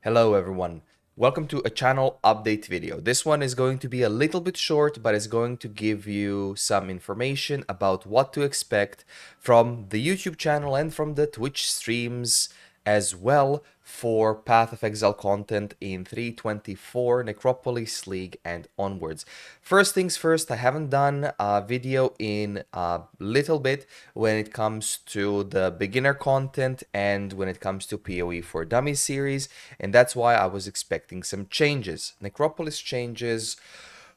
Hello everyone, welcome to a channel update video. This one is going to be a little bit short, but it's going to give you some information about what to expect from the YouTube channel and from the Twitch streams as well for Path of Exile content in 3.24, Necropolis League and onwards. First things first, I haven't done a video in a little bit when it comes to the beginner content and when it comes to PoE for Dummies series, and that's why I was expecting some changes. Necropolis changes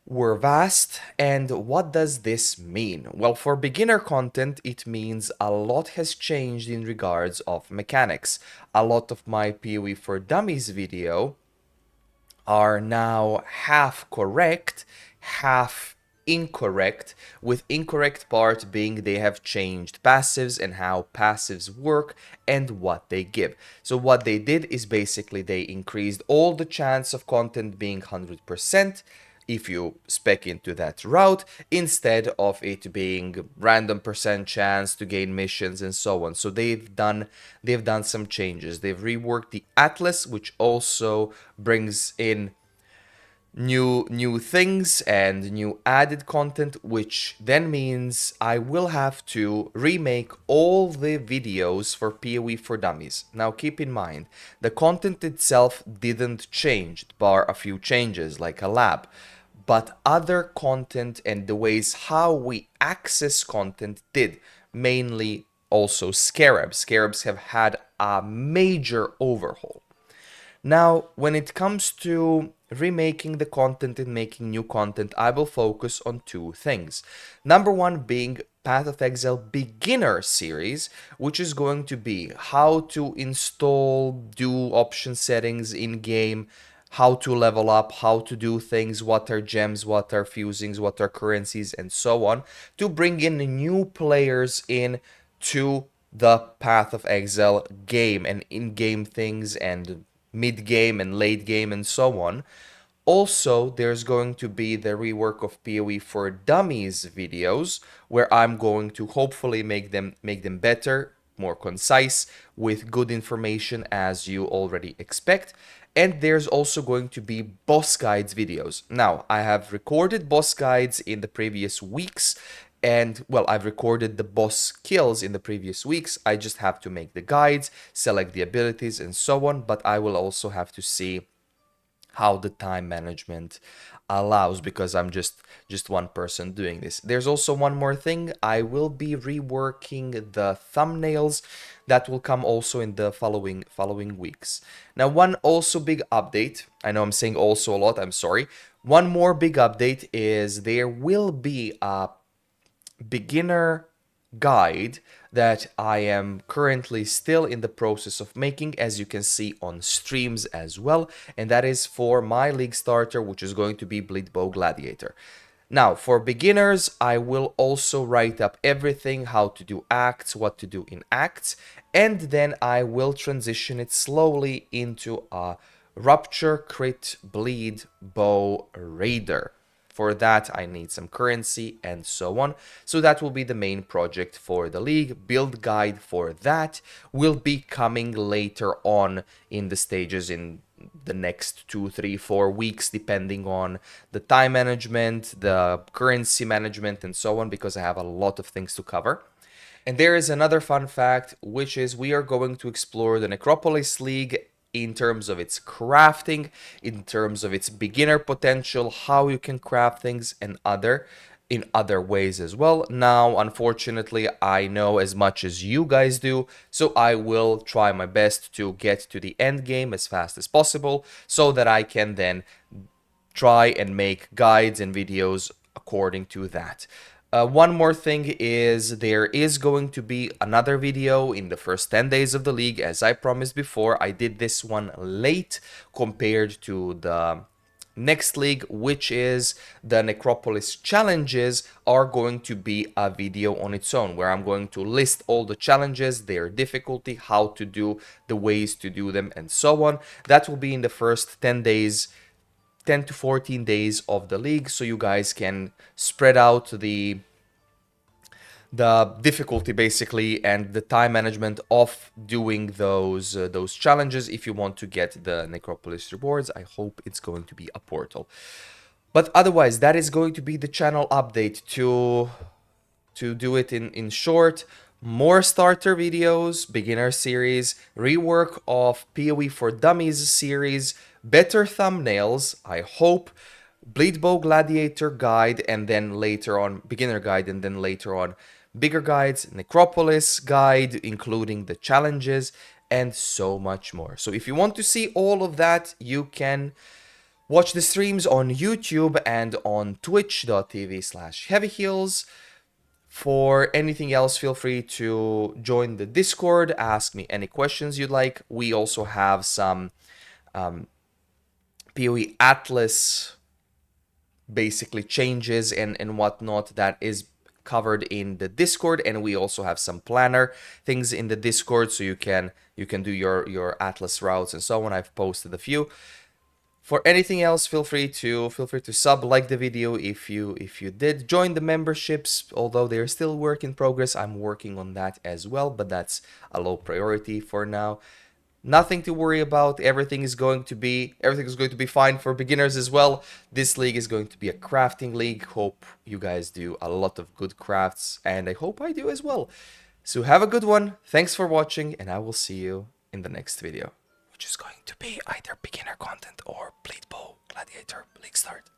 were vast, and what does this mean? Well, for beginner content, it means a lot has changed in regards of mechanics. A lot of my PoE for Dummies video are now half correct, half incorrect, with incorrect part being they have changed passives and how passives work and what they give. So what they did is basically they increased all the chance of content being 100% if you spec into that route, instead of it being random percent chance to gain missions and so on. So they've done some changes. They've reworked the atlas, which also brings in new things and new added content, which then means I will have to remake all the videos for PoE for Dummies. Now keep in mind, the content itself didn't change, bar a few changes like a lab, but other content and the ways how we access content did, mainly also scarabs. Scarabs have had a major overhaul. Now, when it comes to remaking the content and making new content, I will focus on two things. Number one being Path of Exile Beginner Series, which is going to be how to install, do option settings in-game, how to level up, how to do things, what are gems, what are fusings, what are currencies, and so on, to bring in new players in to the Path of Exile game and in-game things and mid-game and late game and so on. Also, there's going to be the rework of PoE for Dummies videos, where I'm going to hopefully make them better, more concise, with good information as you already expect. And there's also going to be boss guides videos. Now, I have recorded boss guides in the previous weeks, and well, I've recorded the boss kills in the previous weeks. I just have to make the guides, select the abilities and so on, but I will also have to see how the time management allows, because I'm just one person doing this. There's also one more thing. I will be reworking the thumbnails. That will come also in the following weeks. Now, one also big update. I know I'm saying also a lot, I'm sorry. One more big update is there will be a beginner guide that I am currently still in the process of making, as you can see on streams as well, and that is for my league starter, which is going to be Bleedbow Gladiator. Now, for beginners, I will also write up everything, how to do acts, what to do in acts, and then I will transition it slowly into a Rupture Crit Bleed Bow Raider. For that, I need some currency and so on. So that will be the main project for the league. Build guide for that will be coming later on in the stages in the next 2, 3, 4 weeks, depending on the time management, the currency management, and so on, because I have a lot of things to cover. And there is another fun fact, which is we are going to explore the Necropolis League in terms of its crafting, in terms of its beginner potential, how you can craft things, and in other ways as well. Now, unfortunately, I know as much as you guys do, so I will try my best to get to the end game as fast as possible so that I can then try and make guides and videos according to that. One more thing is there is going to be another video in the first 10 days of the league. As I promised before, I did this one late compared to the next league, which is the Necropolis challenges, are going to be a video on its own, where I'm going to list all the challenges, their difficulty, how to do, the ways to do them, and so on. That will be in the first 10 days, 10 to 14 days of the league, so you guys can spread out the difficulty basically and the time management of doing those challenges if you want to get the Necropolis rewards. I hope it's going to be a portal. But otherwise, that is going to be the channel update to do it in short. More starter videos, beginner series, rework of PoE for Dummies series, better thumbnails, I hope, Bleedbow Gladiator guide, and then later on beginner guide, and then later on bigger guides, Necropolis guide, including the challenges, and so much more. So if you want to see all of that, you can watch the streams on YouTube and on twitch.tv/heavyheels. For anything else, feel free to join the Discord, ask me any questions you'd like. We also have some PoE Atlas basically changes and whatnot that is covered in the Discord, and we also have some planner things in the Discord, so you can do your Atlas routes and so on. I've posted a few. For anything else, feel free to sub, like the video if you did. Join the memberships, although they're still work in progress. I'm working on that as well, but that's a low priority for now. Nothing to worry about. Everything is going to be fine for beginners as well. This league is going to be a crafting league. Hope you guys do a lot of good crafts, and I hope I do as well. So have a good one. Thanks for watching, and I will see you in the next video, which is going to be either beginner content or Bleed Bow Gladiator League Start.